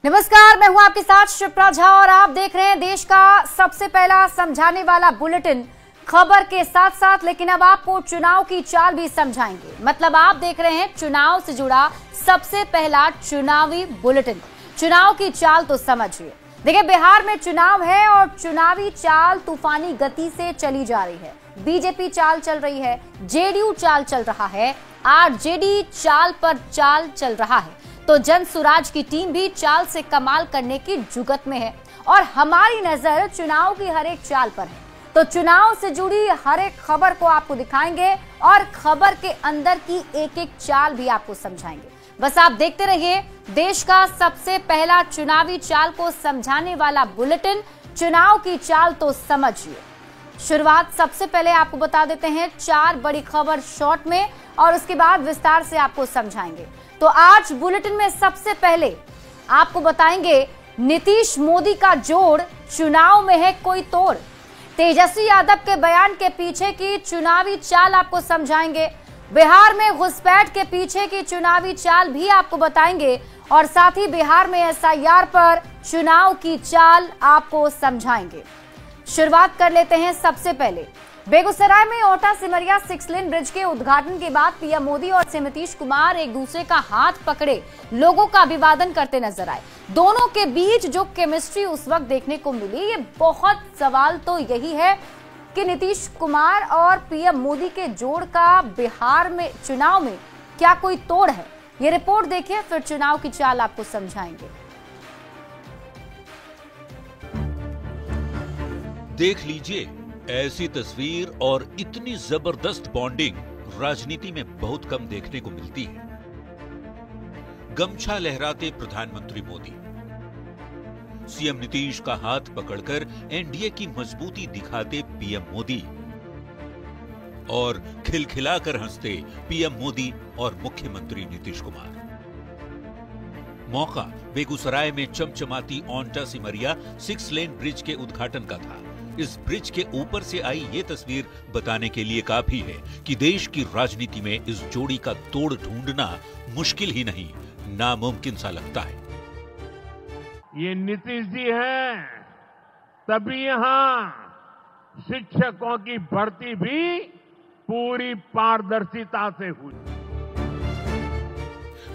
नमस्कार, मैं हूं आपके साथ शिप्रा झा और आप देख रहे हैं देश का सबसे पहला समझाने वाला बुलेटिन खबर के साथ साथ। लेकिन अब आपको चुनाव की चाल भी समझाएंगे। मतलब आप देख रहे हैं चुनाव से जुड़ा सबसे पहला चुनावी बुलेटिन। चुनाव की चाल तो समझिए। देखिए, बिहार में चुनाव है और चुनावी चाल तूफानी गति से चली जा रही है। बीजेपी चाल चल रही है, जेडीयू चाल चल रहा है, आरजेडी चाल पर चाल चल रहा है, तो जन सुराज की टीम भी चाल से कमाल करने की जुगत में है और हमारी नजर चुनाव की हर एक चाल पर है। तो चुनाव से जुड़ी हर एक खबर को आपको दिखाएंगे और खबर के अंदर की एक एक चाल भी आपको समझाएंगे। बस आप देखते रहिए देश का सबसे पहला चुनावी चाल को समझाने वाला बुलेटिन, चुनाव की चाल तो समझिए। शुरुआत सबसे पहले आपको बता देते हैं 4 बड़ी खबर शॉर्ट में और उसके बाद विस्तार से आपको समझाएंगे। तो आज बुलेटिन में सबसे पहले आपको बताएंगे नीतीश मोदी का जोड़, चुनाव में है कोई तोड़। तेजस्वी यादव के बयान के पीछे की चुनावी चाल आपको समझाएंगे। बिहार में घुसपैठ के पीछे की चुनावी चाल भी आपको बताएंगे और साथ ही बिहार में एसआईआर पर चुनाव की चाल आपको समझाएंगे। शुरुआत कर लेते हैं सबसे पहले बेगूसराय में ओटा सिमरिया 6 लेन ब्रिज के उद्घाटन के बाद पीएम मोदी और नीतीश कुमार एक दूसरे का हाथ पकड़े लोगों का अभिवादन करते नजर आए। दोनों के बीच जो केमिस्ट्री उस वक्त देखने को मिली, ये बहुत सवाल तो यही है कि नीतीश कुमार और पीएम मोदी के जोड़ का बिहार में चुनाव में क्या कोई तोड़ है। ये रिपोर्ट देखिए, फिर चुनाव की चाल आपको समझाएंगे। देख लीजिए, ऐसी तस्वीर और इतनी जबरदस्त बॉन्डिंग राजनीति में बहुत कम देखने को मिलती है। गमछा लहराते प्रधानमंत्री मोदी, सीएम नीतीश का हाथ पकड़कर एनडीए की मजबूती दिखाते पीएम मोदी और खिलखिलाकर हंसते पीएम मोदी और मुख्यमंत्री नीतीश कुमार। मौका बेगूसराय में चमचमाती ओंटा सिमरिया 6 लेन ब्रिज के उद्घाटन का था। इस ब्रिज के ऊपर से आई ये तस्वीर बताने के लिए काफी है कि देश की राजनीति में इस जोड़ी का तोड़ ढूंढना मुश्किल ही नहीं, नामुमकिन सा लगता है। ये नीतीश जी हैं, तभी यहां शिक्षकों की भर्ती भी पूरी पारदर्शिता से हुई।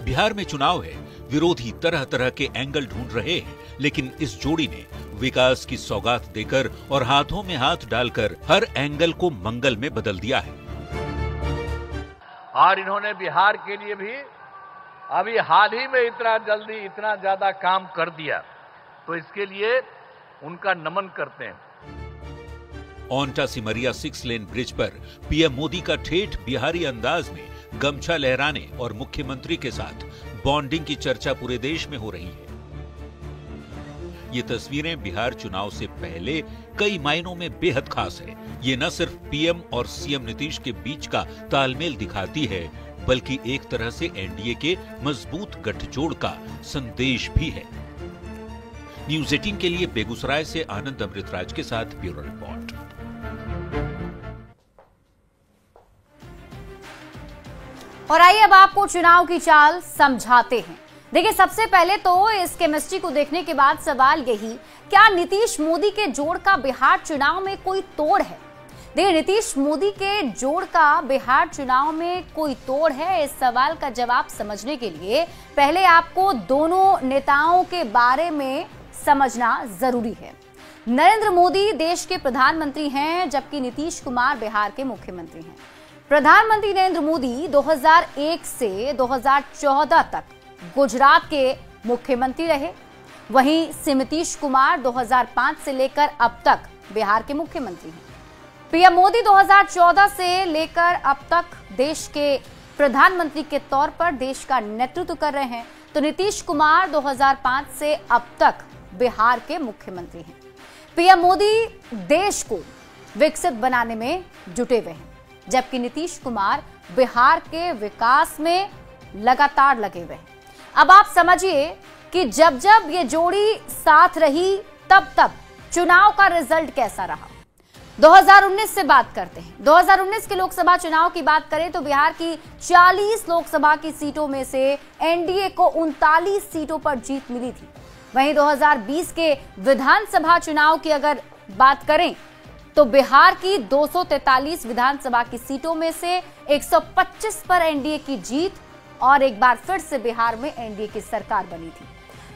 बिहार में चुनाव है, विरोधी तरह तरह के एंगल ढूंढ रहे हैं, लेकिन इस जोड़ी ने विकास की सौगात देकर और हाथों में हाथ डालकर हर एंगल को मंगल में बदल दिया है। और इन्होंने बिहार के लिए भी अभी हाल ही में इतना जल्दी इतना ज्यादा काम कर दिया, तो इसके लिए उनका नमन करते हैं। ओंटा सिमरिया 6 लेन ब्रिज पर पीएम मोदी का ठेठ बिहारी अंदाज में गमछा लहराने और मुख्यमंत्री के साथ बॉन्डिंग की चर्चा पूरे देश में हो रही है। ये तस्वीरें बिहार चुनाव से पहले कई मायनों में बेहद खास है। ये न सिर्फ पीएम और सीएम नीतीश के बीच का तालमेल दिखाती है, बल्कि एक तरह से एनडीए के मजबूत गठजोड़ का संदेश भी है। न्यूज़ 18 के लिए बेगूसराय से आनंद अमृतराज के साथ ब्यूरो रिपोर्ट। और आइए अब आपको चुनाव की चाल समझाते हैं। देखिए, सबसे पहले तो इस केमिस्ट्री को देखने के बाद सवाल यही, क्या नीतीश मोदी के जोड़ का बिहार चुनाव में कोई तोड़ है? देखिए, नीतीश मोदी के जोड़ का बिहार चुनाव में कोई तोड़ है? इस सवाल का जवाब समझने के लिए पहले आपको दोनों नेताओं के बारे में समझना जरूरी है। नरेंद्र मोदी देश के प्रधानमंत्री हैं, जबकि नीतीश कुमार बिहार के मुख्यमंत्री हैं। प्रधानमंत्री नरेंद्र मोदी 2001 से 2014 तक गुजरात के मुख्यमंत्री रहे। वहीं नीतीश कुमार 2005 से लेकर अब तक बिहार के मुख्यमंत्री हैं। पीएम मोदी 2014 से लेकर अब तक देश के प्रधानमंत्री के तौर पर देश का नेतृत्व कर रहे हैं, तो नीतीश कुमार 2005 से अब तक बिहार के मुख्यमंत्री हैं। पीएम मोदी देश को विकसित बनाने में जुटे हुए हैं, जबकि नीतीश कुमार बिहार के विकास में लगातार लगे हुए हैं। अब आप समझिए कि जब जब ये जोड़ी साथ रही, तब तब चुनाव का रिजल्ट कैसा रहा। 2019 से बात करते हैं। 2019 के लोकसभा चुनाव की बात करें तो बिहार की 40 लोकसभा की सीटों में से एनडीए को 39 सीटों पर जीत मिली थी। वहीं 2020 के विधानसभा चुनाव की अगर बात करें तो बिहार की 243 विधानसभा की सीटों में से 125 पर एनडीए की जीत और एक बार फिर से बिहार में एनडीए की सरकार बनी थी।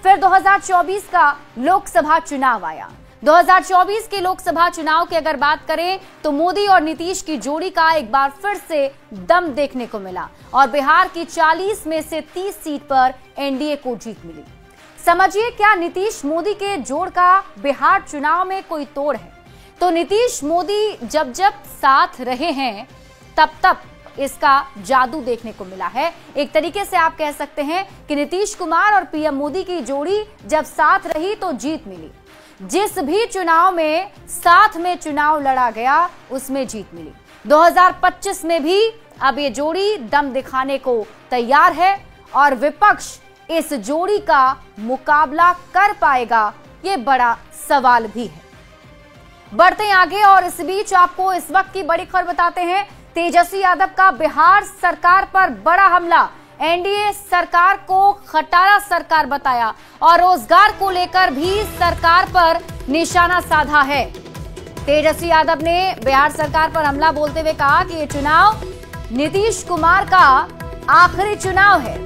फिर 2024 का लोकसभा चुनाव आया। 2024 के लोकसभा चुनाव की अगर बात करें तो मोदी और नीतीश की जोड़ी का एक बार फिर से दम देखने को मिला और बिहार की 40 में से 30 सीट पर एनडीए को जीत मिली। समझिए, क्या नीतीश मोदी के जोड़ का बिहार चुनाव में कोई तोड़ है? तो नीतीश मोदी जब जब साथ रहे हैं तब तब इसका जादू देखने को मिला है। एक तरीके से आप कह सकते हैं कि नीतीश कुमार और पीएम मोदी की जोड़ी जब साथ रही तो जीत मिली। जिस भी चुनाव में साथ में चुनाव लड़ा गया उसमें जीत मिली। 2025 में भी अब ये जोड़ी दम दिखाने को तैयार है और विपक्ष इस जोड़ी का मुकाबला कर पाएगा, ये बड़ा सवाल भी है। बढ़ते आगे और इस बीच आपको इस वक्त की बड़ी खबर बताते हैं। तेजस्वी यादव का बिहार सरकार पर बड़ा हमला। एनडीए सरकार को खटारा सरकार बताया और रोजगार को लेकर भी सरकार पर निशाना साधा है। तेजस्वी यादव ने बिहार सरकार पर हमला बोलते हुए कहा कि ये चुनाव नीतीश कुमार का आखिरी चुनाव है।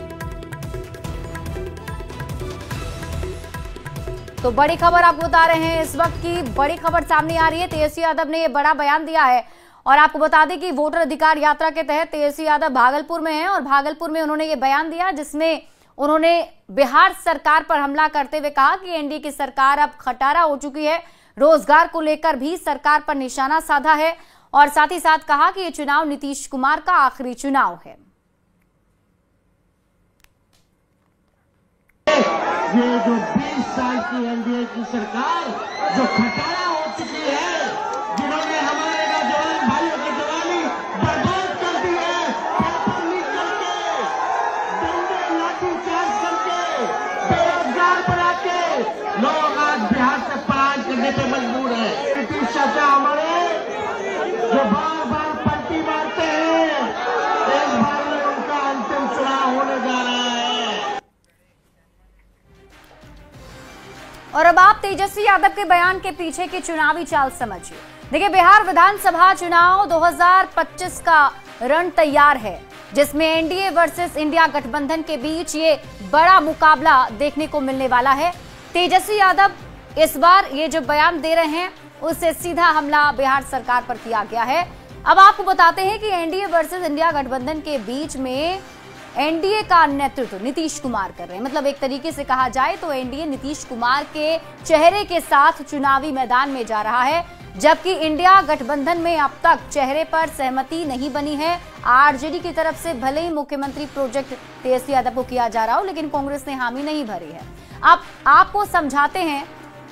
तो बड़ी खबर आपको बता रहे हैं, इस वक्त की बड़ी खबर सामने आ रही है। तेजस्वी यादव ने यह बड़ा बयान दिया है और आपको बता दें कि वोटर अधिकार यात्रा के तहत तेजस्वी यादव भागलपुर में हैं और भागलपुर में उन्होंने ये बयान दिया जिसमें उन्होंने बिहार सरकार पर हमला करते हुए कहा कि एनडीए की सरकार अब खटारा हो चुकी है। रोजगार को लेकर भी सरकार पर निशाना साधा है और साथ ही साथ कहा कि ये चुनाव नीतीश कुमार का आखिरी चुनाव है। ये जो 20 साल की एनडीए की सरकार जो खटारा हो चुकी है, जिन्होंने हमारे नौजवान भाइयों की जवानी बर्बाद कर दी है, पेपर लीक करके, डंडे लाठी चार्ज करके, बेरोजगार बना के लोग आज बिहार से पलायन करने पे मजबूर है। नीतीश चाचा हमारे जो बार बार पलटी मारते हैं, इस बार में उनका अंतिम चुनाव होने जा रहा है। और अब आप तेजस्वी यादव के बयान के पीछे की चुनावी चाल समझिए। देखिए, बिहार विधानसभा चुनाव 2025 का रण तैयार है जिसमें एनडीए वर्सेस इंडिया गठबंधन के बीच ये बड़ा मुकाबला देखने को मिलने वाला है। तेजस्वी यादव इस बार ये जो बयान दे रहे हैं उससे सीधा हमला बिहार सरकार पर किया गया है। अब आपको बताते हैं कि एनडीए वर्सेस इंडिया गठबंधन के बीच में एनडीए का नेतृत्व नीतीश कुमार कर रहे हैं। मतलब एक तरीके से कहा जाए तो एनडीए नीतीश कुमार के चेहरे के साथ चुनावी मैदान में जा रहा है, जबकि इंडिया गठबंधन में अब तक चेहरे पर सहमति नहीं बनी है। आरजेडी की तरफ से भले ही मुख्यमंत्री प्रोजेक्ट तेजस्वी यादव को किया जा रहा हो, लेकिन कांग्रेस ने हामी नहीं भरी है। अब आपको समझाते हैं,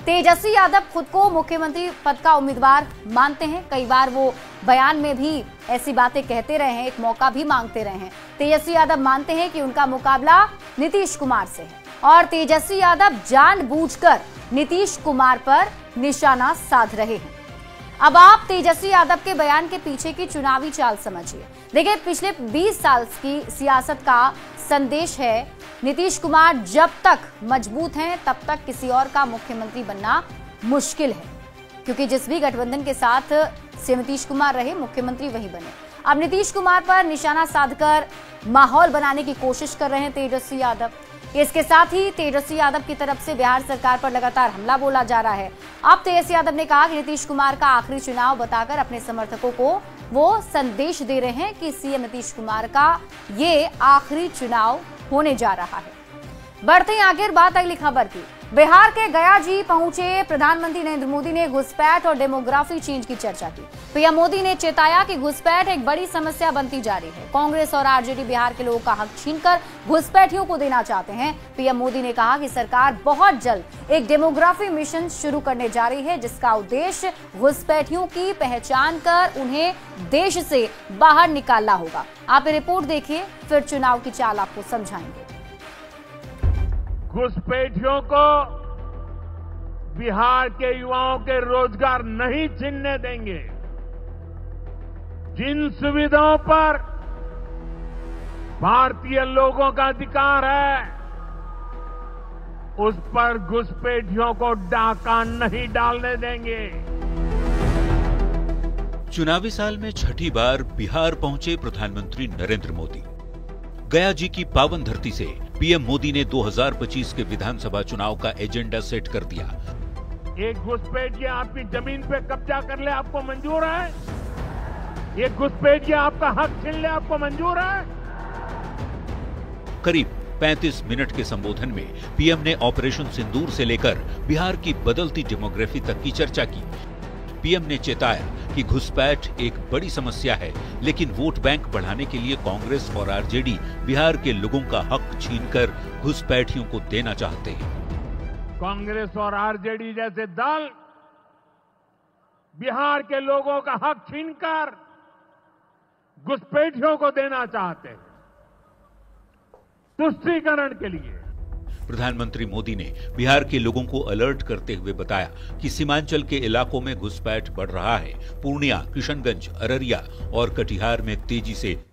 तेजस्वी यादव खुद को मुख्यमंत्री पद का उम्मीदवार मानते हैं। कई बार वो बयान में भी ऐसी बातें कहते रहे हैं, एक मौका भी मांगते रहे हैं। तेजस्वी यादव मानते हैं कि उनका मुकाबला नीतीश कुमार से है और तेजस्वी यादव जानबूझकर नीतीश कुमार पर निशाना साध रहे हैं। अब आप तेजस्वी यादव के बयान के पीछे की चुनावी चाल समझिए। देखिए, पिछले 20 साल की सियासत का संदेश है, नीतीश कुमार जब तक मजबूत हैं तब तक किसी और का मुख्यमंत्री बनना मुश्किल है, क्योंकि जिस भी गठबंधन के साथ से नीतीश कुमार रहे मुख्यमंत्री वही बने। अब नीतीश कुमार पर निशाना साधकर माहौल बनाने की कोशिश कर रहे हैं तेजस्वी यादव। इसके साथ ही तेजस्वी यादव की तरफ से बिहार सरकार पर लगातार हमला बोला जा रहा है। अब तेजस्वी यादव ने कहा कि नीतीश कुमार का आखिरी चुनाव बताकर अपने समर्थकों को वो संदेश दे रहे हैं कि सीएम नीतीश कुमार का ये आखिरी चुनाव होने जा रहा है। बढ़ते हैं आगे, बात अगली खबर की। बिहार के गया जी पहुंचे प्रधानमंत्री नरेंद्र मोदी ने घुसपैठ और डेमोग्राफी चेंज की चर्चा की। पीएम मोदी ने चेताया कि घुसपैठ एक बड़ी समस्या बनती जा रही है। कांग्रेस और आरजेडी बिहार के लोगों का हक छीनकर घुसपैठियों को देना चाहते हैं। पीएम मोदी ने कहा कि सरकार बहुत जल्द एक डेमोग्राफी मिशन शुरू करने जा रही है, जिसका उद्देश्य घुसपैठियों की पहचान कर उन्हें देश से बाहर निकालना होगा। आप ये रिपोर्ट देखिए, फिर चुनाव की चाल आपको समझाएंगे। घुसपैठियों को बिहार के युवाओं के रोजगार नहीं छीनने देंगे। जिन सुविधाओं पर भारतीय लोगों का अधिकार है, उस पर घुसपैठियों को डाका नहीं डालने देंगे। चुनावी साल में छठी बार बिहार पहुंचे प्रधानमंत्री नरेंद्र मोदी। गया जी की पावन धरती से पीएम मोदी ने 2025 के विधानसभा चुनाव का एजेंडा सेट कर दिया। एक घुसपैठिया आपकी जमीन पे कब्जा कर ले, आपको मंजूर है? एक घुसपैठिया आपका हक छीन ले, आपको मंजूर है? करीब 35 मिनट के संबोधन में पीएम ने ऑपरेशन सिंदूर से लेकर बिहार की बदलती डेमोग्राफी तक की चर्चा की। पीएम ने चेताया कि घुसपैठ एक बड़ी समस्या है, लेकिन वोट बैंक बढ़ाने के लिए कांग्रेस और आरजेडी बिहार के लोगों का हक छीनकर घुसपैठियों को देना चाहते हैं। कांग्रेस और आरजेडी जैसे दल बिहार के लोगों का हक छीनकर घुसपैठियों को देना चाहते हैं, तुष्टीकरण के लिए। प्रधानमंत्री मोदी ने बिहार के लोगों को अलर्ट करते हुए बताया कि सीमांचल के इलाकों में घुसपैठ बढ़ रहा है। पूर्णिया, किशनगंज, अररिया और कटिहार में तेजी से।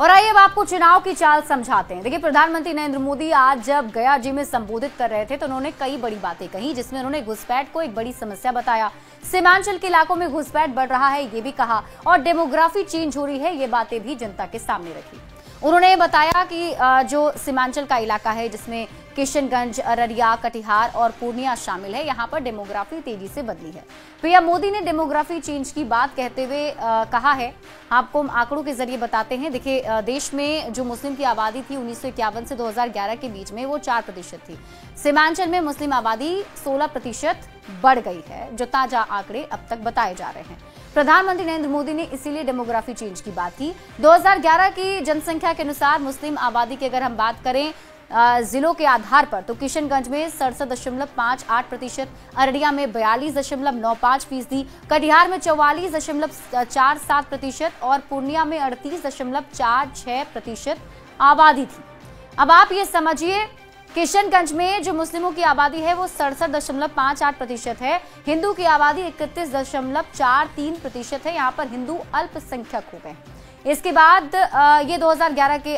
और आइए अब आपको चुनाव की चाल समझाते हैं। देखिए, प्रधानमंत्री नरेंद्र मोदी आज जब गया जी में संबोधित कर रहे थे तो उन्होंने कई बड़ी बातें कही, जिसमें उन्होंने घुसपैठ को एक बड़ी समस्या बताया। सीमांचल के इलाकों में घुसपैठ बढ़ रहा है ये भी कहा, और डेमोग्राफी चेंज हो रही है ये बातें भी जनता के सामने रखी। उन्होंने बताया कि जो सीमांचल का इलाका है जिसमें किशनगंज, अररिया, कटिहार और पूर्णिया शामिल है, यहाँ पर डेमोग्राफी तेजी से बदली है। पीएम मोदी ने डेमोग्राफी चेंज की बात कहते हुए कहा है, आपको आंकड़ों के जरिए बताते हैं। देखिए, देश में जो मुस्लिम की आबादी थी 1951 से 2011 के बीच में वो 4% थी। सीमांचल में मुस्लिम आबादी 16% बढ़ गई है, जो ताजा आंकड़े अब तक बताए जा रहे हैं। प्रधानमंत्री नरेंद्र मोदी ने इसीलिए डेमोग्राफी चेंज की बात की। 2011 की जनसंख्या के अनुसार मुस्लिम आबादी की अगर हम बात करें जिलों के आधार पर, तो किशनगंज में 67.58%, अररिया में 42.95%, कटिहार में 44.47% और पूर्णिया में 38.46% आबादी थी। अब आप ये समझिए, किशनगंज में जो मुस्लिमों की आबादी है वो 67.58% है, हिंदू की आबादी 31.43% है। यहाँ पर हिंदू अल्पसंख्यक हो गए। इसके बाद ये 2011 के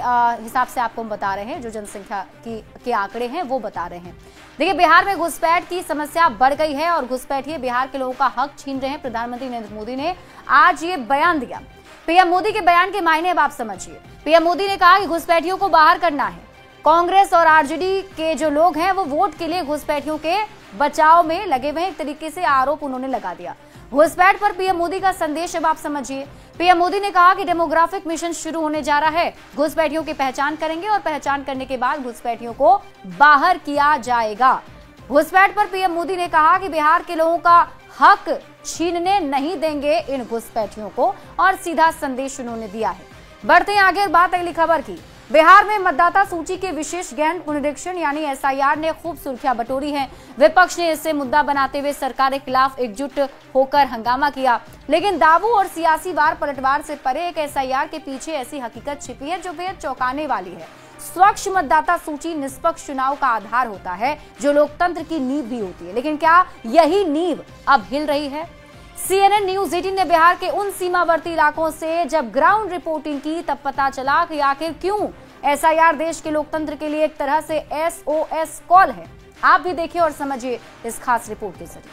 हिसाब से आपको हम बता रहे हैं, जो जनसंख्या के आंकड़े हैं वो बता रहे हैं। देखिए, बिहार में घुसपैठ की समस्या बढ़ गई है और घुसपैठिए बिहार के लोगों का हक छीन रहे हैं। प्रधानमंत्री नरेंद्र मोदी ने आज ये बयान दिया। पीएम मोदी के बयान के मायने अब आप समझिए। पीएम मोदी ने कहा कि घुसपैठियों को बाहर करना है। कांग्रेस और आरजेडी के जो लोग हैं वो वोट के लिए घुसपैठियों के बचाव में लगे हुए हैं, एक तरीके से आरोप उन्होंने लगा दिया। घुसपैठ पर पीएम मोदी का संदेश अब आप समझिए। पीएम मोदी ने कहा कि डेमोग्राफिक मिशन शुरू होने जा रहा है। घुसपैठियों की पहचान करेंगे और पहचान करने के बाद घुसपैठियों को बाहर किया जाएगा। घुसपैठ पर पीएम मोदी ने कहा कि बिहार के लोगों का हक छीनने नहीं देंगे इन घुसपैठियों को, और सीधा संदेश उन्होंने दिया है। बढ़ते हैं आगे, बात अगली खबर की। बिहार में मतदाता सूची के विशेष गहन पुनरीक्षण यानी एसआईआर ने खूब सुर्खियां बटोरी हैं। विपक्ष ने इसे मुद्दा बनाते हुए सरकार के खिलाफ एकजुट होकर हंगामा किया, लेकिन दावों और सियासी वार पलटवार से परे एक एसआईआर के पीछे ऐसी हकीकत छिपी है जो बेहद चौंकाने वाली है। स्वच्छ मतदाता सूची निष्पक्ष चुनाव का आधार होता है, जो लोकतंत्र की नींव भी होती है, लेकिन क्या यही नींव अब हिल रही है? CNN न्यूज 18 ने बिहार के उन सीमावर्ती इलाकों से जब ग्राउंड रिपोर्टिंग की तब पता चला कि आखिर क्यों एसआईआर देश के लोकतंत्र के लिए एक तरह से SOS कॉल है। आप भी देखिए और समझिए इस खास रिपोर्ट के जरिए।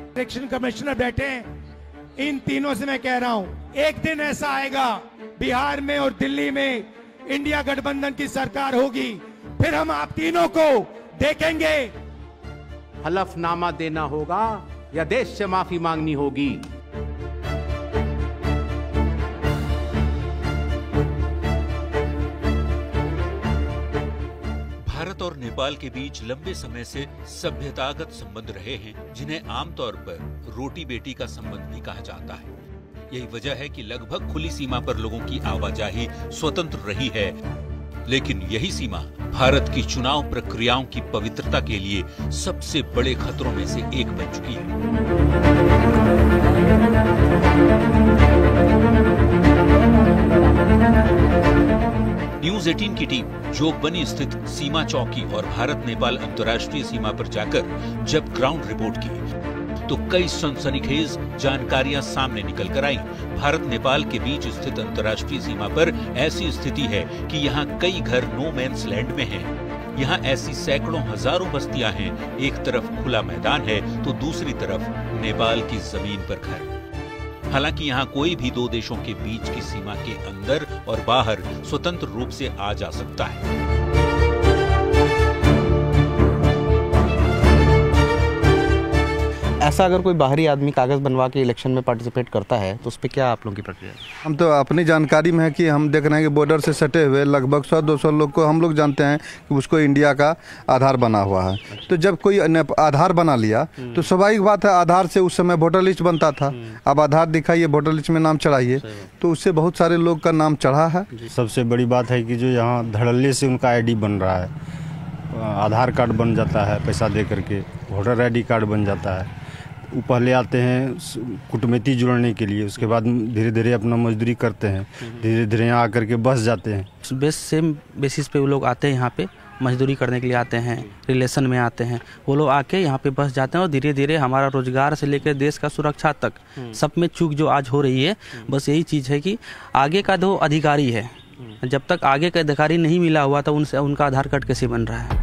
इलेक्शन कमिश्नर बैठे हैं, इन तीनों से मैं कह रहा हूं, एक दिन ऐसा आएगा बिहार में और दिल्ली में इंडिया गठबंधन की सरकार होगी, फिर हम आप तीनों को देखेंगे। हलफनामा देना होगा या देश से माफी मांगनी होगी। भारत और नेपाल के बीच लंबे समय से सभ्यतागत संबंध रहे हैं, जिन्हें आमतौर पर रोटी बेटी का संबंध भी कहा जाता है। यही वजह है कि लगभग खुली सीमा पर लोगों की आवाजाही स्वतंत्र रही है, लेकिन यही सीमा भारत की चुनाव प्रक्रियाओं की पवित्रता के लिए सबसे बड़े खतरों में से एक बन चुकी है। न्यूज 18 की टीम जोगबनी स्थित सीमा चौकी और भारत नेपाल अंतर्राष्ट्रीय सीमा पर जाकर जब ग्राउंड रिपोर्ट की तो कई सनसनीखेज जानकारियां सामने निकल कर आई। भारत नेपाल के बीच स्थित अंतर्राष्ट्रीय सीमा पर ऐसी स्थिति है कि यहाँ कई घर नो मैंस लैंड में हैं। यहाँ ऐसी सैकड़ों हजारों बस्तियां हैं। एक तरफ खुला मैदान है तो दूसरी तरफ नेपाल की जमीन पर घर। हालांकि यहाँ कोई भी दो देशों के बीच की सीमा के अंदर और बाहर स्वतंत्र रूप से आ जा सकता है। ऐसा अगर कोई बाहरी आदमी कागज बनवा के इलेक्शन में पार्टिसिपेट करता है तो उस पर क्या आप लोगों की प्रक्रिया है? हम तो अपनी जानकारी में है कि हम देख रहे हैं कि बॉर्डर से सटे हुए लगभग 100-200 लोग को हम लोग जानते हैं कि उसको इंडिया का आधार बना हुआ है। तो जब कोई आधार बना लिया तो स्वाभाविक बात है, आधार से उस समय वोटर लिस्ट बनता था। अब आधार दिखाइए, वोटर लिस्ट में नाम चढ़ाइए, तो उससे बहुत सारे लोग का नाम चढ़ा है। सबसे बड़ी बात है कि जो यहाँ धड़ल्ले से उनका ID बन रहा है, आधार कार्ड बन जाता है पैसा दे करके, वोटर ID कार्ड बन जाता है। वो पहले आते हैं कुटुंबी जुड़ने के लिए, उसके बाद धीरे धीरे अपना मजदूरी करते हैं, धीरे धीरे यहाँ आकर के बस जाते हैं। सेम बेसिस पे वो लोग आते हैं, यहाँ पे मजदूरी करने के लिए आते हैं, रिलेशन में आते हैं। वो लोग आके यहाँ पे बस जाते हैं और धीरे धीरे हमारा रोजगार से लेकर देश का सुरक्षा तक सब में चूक जो आज हो रही है, बस यही चीज़ है कि आगे का जो अधिकारी है, जब तक आगे का अधिकारी नहीं मिला हुआ तो उनसे उनका आधार कार्ड कैसे बन रहा है।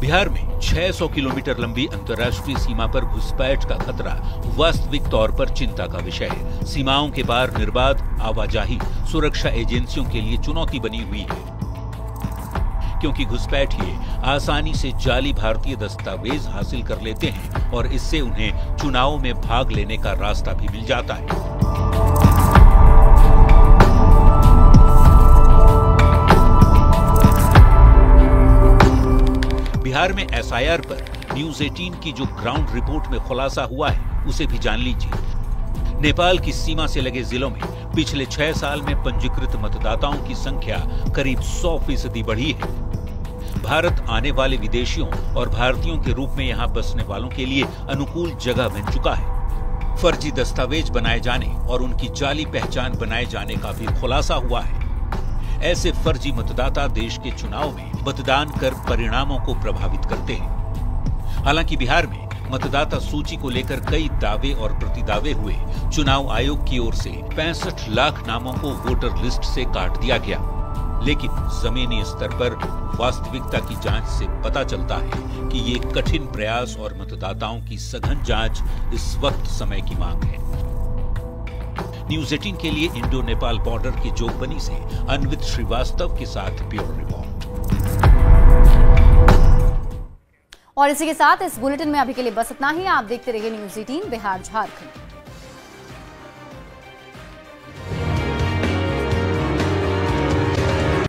बिहार में 600 किलोमीटर लंबी अंतर्राष्ट्रीय सीमा पर घुसपैठ का खतरा वास्तविक तौर पर चिंता का विषय है। सीमाओं के पार निर्बाध आवाजाही सुरक्षा एजेंसियों के लिए चुनौती बनी हुई है, क्योंकि घुसपैठिए आसानी से जाली भारतीय दस्तावेज हासिल कर लेते हैं और इससे उन्हें चुनाव में भाग लेने का रास्ता भी मिल जाता है। बिहार में SIR पर न्यूज 18 की जो ग्राउंड रिपोर्ट में खुलासा हुआ है उसे भी जान लीजिए। नेपाल की सीमा से लगे जिलों में पिछले 6 साल में पंजीकृत मतदाताओं की संख्या करीब 100% बढ़ी है। भारत आने वाले विदेशियों और भारतीयों के रूप में यहां बसने वालों के लिए अनुकूल जगह बन चुका है। फर्जी दस्तावेज बनाए जाने और उनकी जाली पहचान बनाए जाने का भी खुलासा हुआ है। ऐसे फर्जी मतदाता देश के चुनाव में मतदान कर परिणामों को प्रभावित करते हैं। हालांकि बिहार में मतदाता सूची को लेकर कई दावे और प्रतिदावे हुए। चुनाव आयोग की ओर से 65 लाख नामों को वोटर लिस्ट से काट दिया गया, लेकिन जमीनी स्तर पर वास्तविकता की जांच से पता चलता है कि ये कठिन प्रयास और मतदाताओं की सघन जांच इस वक्त समय की मांग है। न्यूज 18 के लिए इंडो नेपाल बॉर्डर के जोगबनी से अन्वित श्रीवास्तव के साथ ब्यूरो रिपोर्ट। और इसी के साथ इस बुलेटिन में अभी के लिए बस इतना ही। आप देखते रहिए न्यूज 18 बिहार झारखंड।